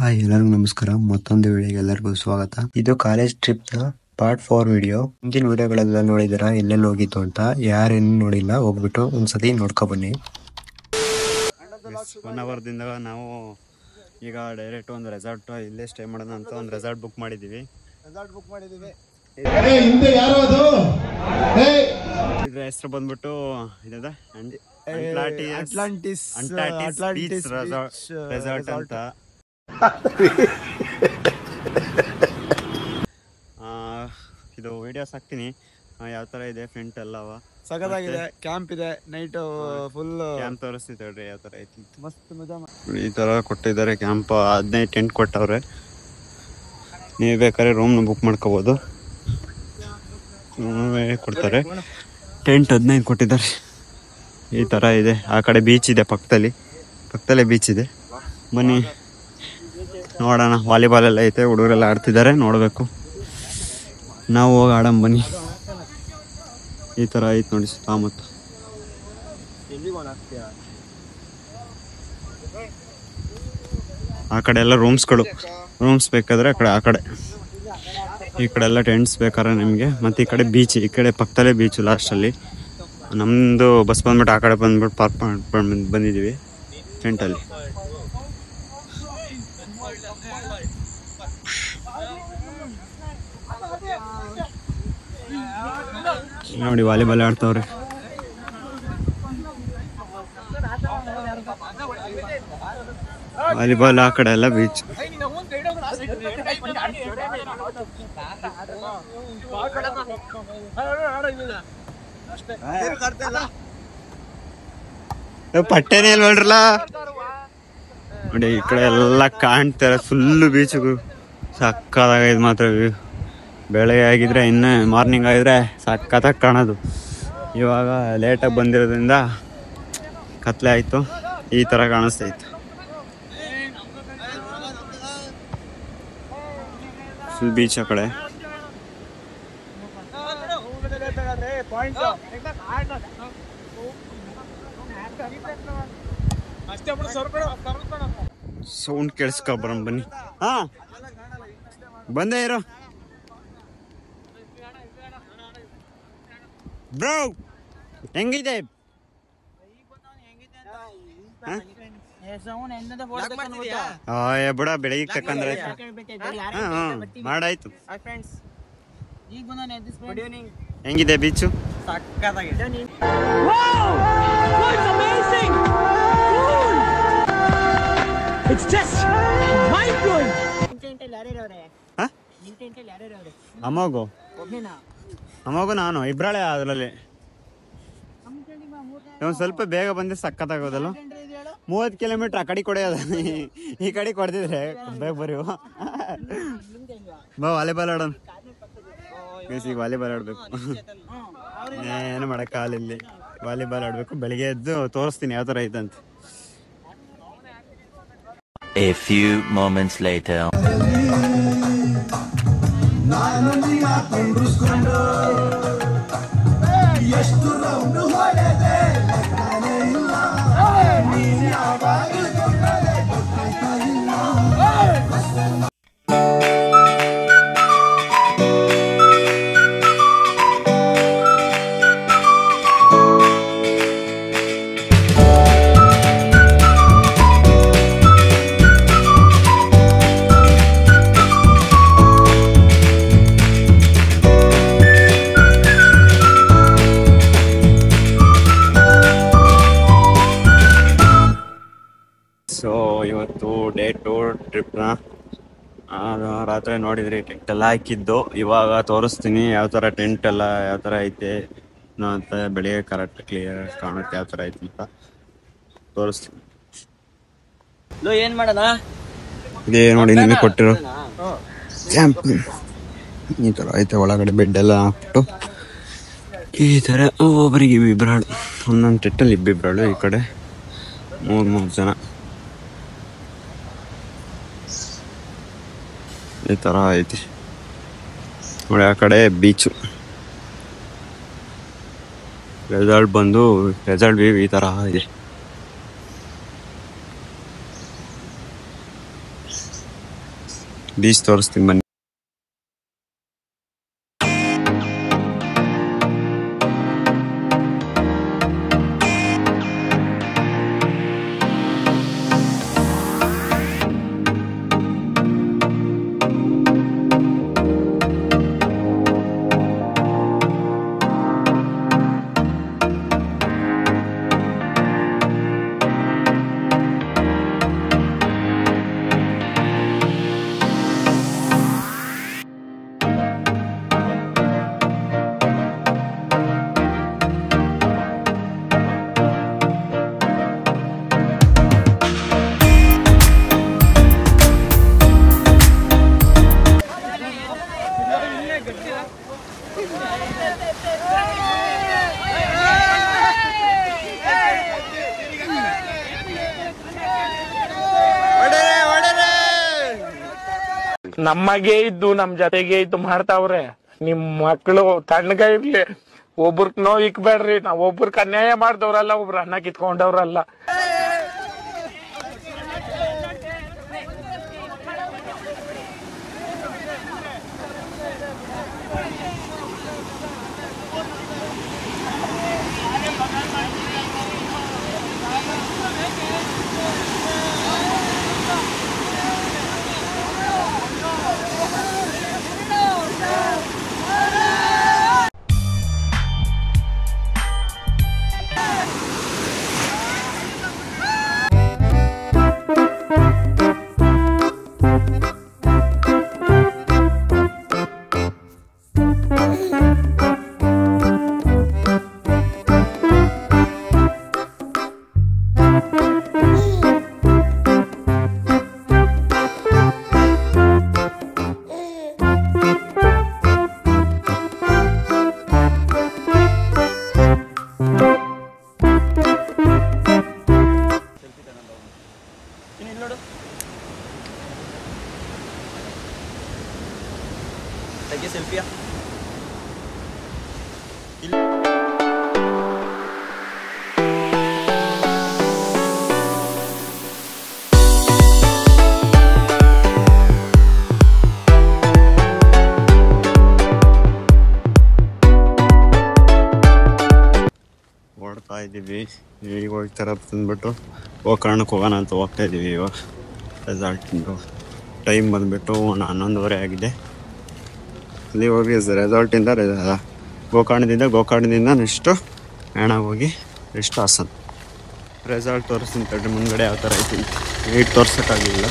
Hi ಎಲ್ಲರಿಗೂ ನಮಸ್ಕಾರ. ಮತ್ತೊಂದು ವಿಡಿಯೋಗೆ ಎಲ್ಲರಿಗೂ ಸ್ವಾಗತ. ಇದು ಕಾಲೇಜ್ ಟ್ರಿಪ್ ನ ಪಾರ್ಟ್ 4 ವಿಡಿಯೋ. ಹಿಂದಿನ ವಿಡಿಯೋಗಳೆಲ್ಲ ನೋಡಿದಿರಾ ಎಲ್ಲೆಲ್ಲಿ ಹೋಗಿತ್ತು ಅಂತ. ಯಾರೇನು ನೋಡಿಲ್ಲ ಹೋಗ್ಬಿಟ್ಟು ಒಂದ್ಸತಿ ನೋಡ್ಕೊ ಬನ್ನಿ. 1 ಅವರ್ದಿಂದ ನಾವು ಈಗ ಡೈರೆಕ್ಟ್ ಒಂದು ರೆಸಾರ್ಟ್ ಇಲ್ಲೇ ಸ್ಟೇ ಮಾಡೋಣ ಅಂತ ಒಂದು ರೆಸಾರ್ಟ್ ಬುಕ್ ಮಾಡಿದ್ದೀವಿ. ಇದ್ರ ಹೆಸರು ಬಂದ್ಬಿಟ್ಟು ಇದ ಅಟ್ಲಾಂಟಿಸ್ ರೆಸಾರ್ಟ್ ಅಂತ. ಇದು ವಿಡಿಯೋಸ್ ಹಾಕ್ತೀನಿ ಯಾವ ತರ ಇದೆ ಫ್ರಂಟ್ ಎಲ್ಲವ ಸಖತ್ತಾಗಿದೆ. ಕ್ಯಾಂಪ್ ಇದೆ, ನೈಟ್ ಫುಲ್ ಕ್ಯಾಂಪ್ ತೋರಿಸ್ತಿದ್ರಿ ಯಾವ ತರ ಐತಿ. ಮಸ್ತ್ ಮಜಾ ಈ ತರ ಕೊಟ್ಟಿದ್ದಾರೆ ಕ್ಯಾಂಪ್. 15 ಟೆಂಟ್ ಕೊಟ್ಟವ್ರೆ. ನೀವು ಬೇಕಾದ್ರೆ ರೂಮ್ನ ಬುಕ್ ಮಾಡ್ಕೋಬಹುದು. ಕೊಡ್ತಾರೆ ಟೆಂಟ್ 15 ಕೊಟ್ಟಿದ್ದಾರೆ. ಈ ತರ ಇದೆ. ಆ ಕಡೆ ಬೀಚ್ ಇದೆ, ಪಕ್ಕದಲ್ಲೇ ಬೀಚ್ ಇದೆ. ಬನ್ನಿ ನೋಡೋಣ. ವಾಲಿಬಾಲ್ ಎಲ್ಲ ಐತೆ, ಹುಡುಗರೆಲ್ಲ ಆಡ್ತಿದ್ದಾರೆ, ನೋಡಬೇಕು. ನಾವು ಹೋಗಿ ಆಡಮ್ ಬನ್ನಿ. ಈ ತರ ಐತೆ ನೋಡಿ ಸುತ್ತಮುತ್ತ. ಆ ಕಡೆ ಎಲ್ಲ ರೂಮ್ಸ್ ಬೇಕಾದ್ರೆ ಆ ಕಡೆ ಈ ಕಡೆ ಎಲ್ಲ ಟೆಂಟ್ಸ್ ಬೇಕಾದ್ರೆ ನಿಮಗೆ. ಮತ್ತೆ ಈ ಕಡೆ ಬೀಚ್, ಈ ಕಡೆ ಪಕ್ಕದಲ್ಲೇ ಬೀಚು ಲಾಸ್ಟಲ್ಲಿ. ನಮ್ಮದು ಬಸ್ ಬಂದ್ಬಿಟ್ಟು ಆ ಕಡೆ ಬಂದ್ಬಿಟ್ಟು ಪಾರ್ಕ್ ಬಂದಿದ್ದೀವಿ ಟೆಂಟಲ್ಲಿ. ನೋಡಿ ವಾಲಿಬಾಲ್ ಆಡ್ತವ್ರೆ. ವಾಲಿಬಾಲ್ ಆ ಕಡೆ ಎಲ್ಲ ಬೀಚ್. ಪಟ್ಟೆನೇ ಇಲ್ಲ ನೋಡ್ರಲ್ಲ. ನೋಡಿ ಈ ಕಡೆ ಎಲ್ಲ ಕಾಣ್ತಾರೆ ಫುಲ್ಲು ಬೀಚ್ಗೂ. ಸಕ್ಕತ್ತಾಗೈದು ಮಾತ್ರ ವ್ಯೂ. ಬೆಳಗ್ಗೆ ಆಗಿದ್ರೆ ಇನ್ನು ಮಾರ್ನಿಂಗ್ ಆಗಿದ್ರೆ ಸಕ್ಕತ್ತಾಗಿ ಕಾಣೋದು. ಇವಾಗ ಲೇಟಾಗಿ ಬಂದಿರೋದ್ರಿಂದ ಕತ್ಲೆ ಆಯಿತು, ಈ ಥರ ಕಾಣಿಸ್ತೈತೆ. ಫುಲ್ ಬೀಚ್ ಆ ಕಡೆ. ಸೌಂಡ್ ಕೇಳಿಸ್ಕೊಬರೋಣ ಬನ್ನಿ. ಹಾ ಬಂದೇ ಇರೋ ಬ್ರೋ. ಹೆಂಗಿದೆ? ಬಿಡ ಬೆಳಗ್ಗೆ ತಕ್ಕಂದ್ರೆ ಮಾಡಾಯ್ತು. ಹೆಂಗಿದೆ ಬೀಚು? ಅಮ್ಮಗೂ ನಾನು ಇಬ್ರಾಳೆ ಅದ್ರಲ್ಲಿ. ಒಂದು ಸ್ವಲ್ಪ ಬೇಗ ಬಂದ್ರೆ ಸಕ್ಕತ್ತಾಗೋದಲ್ಲ. 30 ಕಿಲೋಮೀಟರ್ ಆ ಕಡೆ ಕೊಡೆಯೋದ, ಈ ಕಡೆ ಕೊಡ್ತಿದ್ರೆ ಬೇಗ ಬರೀ. ಬಾ ವಾಲಿಬಾಲ್ ಆಡೋಣ. ಈಗ ವಾಲಿಬಾಲ್ ಆಡ್ಬೇಕು. ಏನು ಮಾಡಕ್ಕಾಗಲ್ಲ, ವಾಲಿಬಾಲ್ ಆಡ್ಬೇಕು. ಬೆಳಿಗ್ಗೆ ಎದ್ದು ತೋರಿಸ್ತೀನಿ ಯಾವ ತರ ಐತಂತ. A few moments later. So ಇವತ್ತು ಡೇ 2 ಟ್ರಿಪ್ನ ರಾತ್ರಿ ನೋಡಿದ್ರಿ ಟೆಂಟ್ ಎಲ್ಲ ಹಾಕಿದ್ದು. ಇವಾಗ ತೋರಿಸ್ತೀನಿ ಯಾವ ಥರ ಟೆಂಟ್ ಎಲ್ಲ ಯಾವ ಥರ ಐತೆ ಅಂತ. ಬೆಳಿಗ್ಗೆ ಕರೆಕ್ಟ್ ಕ್ಲಿಯರ್ ಕಾಣುತ್ತೆ ಯಾವ ಥರ ಐತೆ ಅಂತ ತೋರಿಸ್ತೀನಿ. ಏನ್ ಮಾಡೋಣ? ಇದೇ ನೋಡಿ ನಿಮಗೆ ಕೊಟ್ಟಿರೋ ಕ್ಯಾಂಪ್ ಈ ಥರ ಐತೆ. ಒಳಗಡೆ ಬೆಡ್ ಎಲ್ಲ ಹಾಕ್ಬಿಟ್ಟು ಈ ಥರ ಒಬ್ಬರಿಗೆ ಇಬ್ಬಿಬ್ರಾಳು, ಒಂದೊಂದು ಟೆಂಟಲ್ಲಿ ಇಬ್ಬಿಬ್ರಾಳು. ಈ ಕಡೆ 3 ಜನ ಈ ಥರ ಐತಿ ನೋಡಿ. ಆ ಕಡೆ ಬೀಚು, ರೆಸಾರ್ಟ್ ಬಂದು ರೆಸಾರ್ಟ್ ವ್ಯೂ ಈ ಥರ ಇದೆ. ಬೀಚ್ ತೋರಿಸ್ತೀನಿ ಬನ್ನಿ. ನಮಗೆ ಇದ್ದು ನಮ್ ಜೊತೆಗೆ ಇದ್ದು ಮಾಡ್ತಾವ್ರೆ. ನಿಮ್ ಮಕ್ಳು ತಣ್ಣಗ ಇರ್ಲಿ, ಒಬ್ರಕ್ ನೋವು ಇಕ್ಬೇಡ್ರಿ. ನಾವ್ ಒಬ್ರಕ್ ಅನ್ಯಾಯ ಮಾಡ್ದವ್ರಲ್ಲ, ಒಬ್ರು ಅನ್ನ ಕಿತ್ಕೊಂಡವ್ರಲ್ಲ. ಸೆಲ್ಫಿಯಾ ಓಡ್ತಾ ಇದ್ದೀವಿ. ಈಗ ಹೋಗ್ತಾರ ತಂದ್ಬಿಟ್ಟು ಗೋಕರ್ಣಕ್ಕೆ ಹೋಗೋಣ ಅಂತ ಹೋಗ್ತಾ ಇದ್ದೀವಿ. ಇವಾಗ ರೆಸಾರ್ಟಿಂದು ಟೈಮ್ ಬಂದುಬಿಟ್ಟು 11:30 ಆಗಿದೆ. ಅಲ್ಲಿ ಹೋಗಿ ರೆಸಾರ್ಟಿಂದ ಗೋಕರ್ಣದಿಂದ ನೆಕ್ಸ್ಟು ಹಣ ಹೋಗಿ ನೆಕ್ಸ್ಟ್ ಹಾಸನ. ರೆಸಾರ್ಟ್ ತೋರಿಸ್ತೀನಿ ತಡ್ರಿ, ಮುಂದ್ಗಡೆ ಯಾವ ಥರ ಐತಿ ನೀಟ್ ತೋರ್ಸೋಕ್ಕಾಗಲಿಲ್ಲ.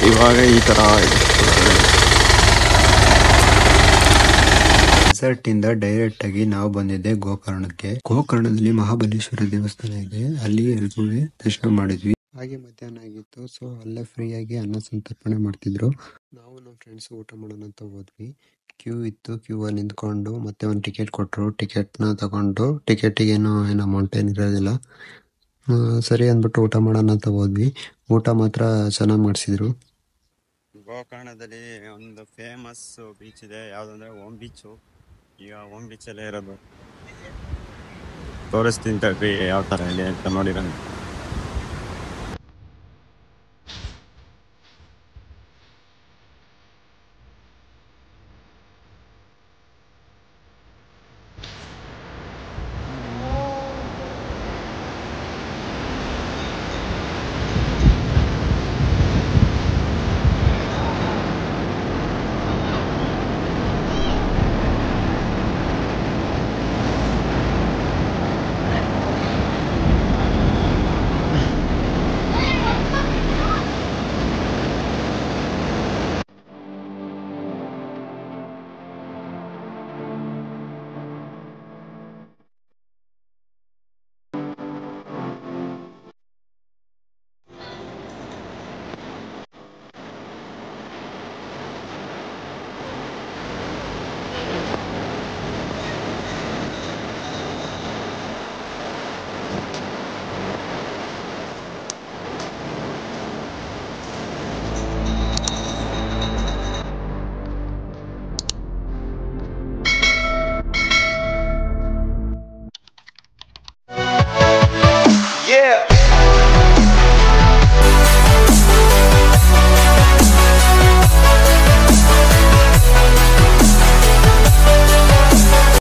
ಇವಾಗ ಈ ಥರ ಇದೆ. ರೆಸಾರ್ಟ್ ಇಂದ ಡೈರೆಕ್ಟ್ ಆಗಿ ನಾವು ಬಂದಿದ್ದೆ ಗೋಕರ್ಣಕ್ಕೆ. ಗೋಕರ್ಣದಲ್ಲಿ ಮಹಾಬಲೇಶ್ವರ ದೇವಸ್ಥಾನ ಇದೆ, ಅಲ್ಲಿ ಎಲ್ರೂ ದರ್ಶನ ಮಾಡಿದ್ವಿ. ಹಾಗೆ ಮಧ್ಯಾಹ್ನ ಆಗಿತ್ತು, ಸೊ ಅಲ್ಲೇ ಫ್ರೀ ಆಗಿ ಅನ್ನ ಸಂತರ್ಪಣೆ ಮಾಡ್ತಿದ್ರು. ನಾವು ನಮ್ಮ ಫ್ರೆಂಡ್ಸ್ ಊಟ ಮಾಡೋಣ ಅಂತ ಹೋದ್ವಿ. ಕ್ಯೂ ಇತ್ತು, ಕ್ಯೂ ಅಲ್ಲಿ ನಿಂತ್ಕೊಂಡು ಮತ್ತೆ ಒಂದು ಟಿಕೆಟ್ ಕೊಟ್ಟರು. ಟಿಕೆಟ್ನ ತಗೊಂಡು, ಟಿಕೆಟಿಗೆ ಏನು ಅಮೌಂಟ್ ಏನಿರೋದಿಲ್ಲ. ಸರಿ ಅಂದ್ಬಿಟ್ಟು ಊಟ ಮಾಡೋಣ ಅಂತ ಹೋದ್ವಿ. ಊಟ ಮಾತ್ರ ಚೆನ್ನಾಗಿ ಮಾಡಿಸಿದ್ರು. ಗೋಕರ್ಣದಲ್ಲಿ ಒಂದು ಫೇಮಸ್ ಬೀಚ್ ಇದೆ, ಯಾವುದಂದ್ರೆ ಓಮ್ ಬೀಚು. ಈಗ ಓಮ್ ಬೀಚಲ್ಲೇ ಇರೋದು. ತೋರಿಸ್ತೀನಿ ತಡ್ರಿ ಯಾವ ಥರ ಇದೆ ಅಂತ ನೋಡಿರೋದು.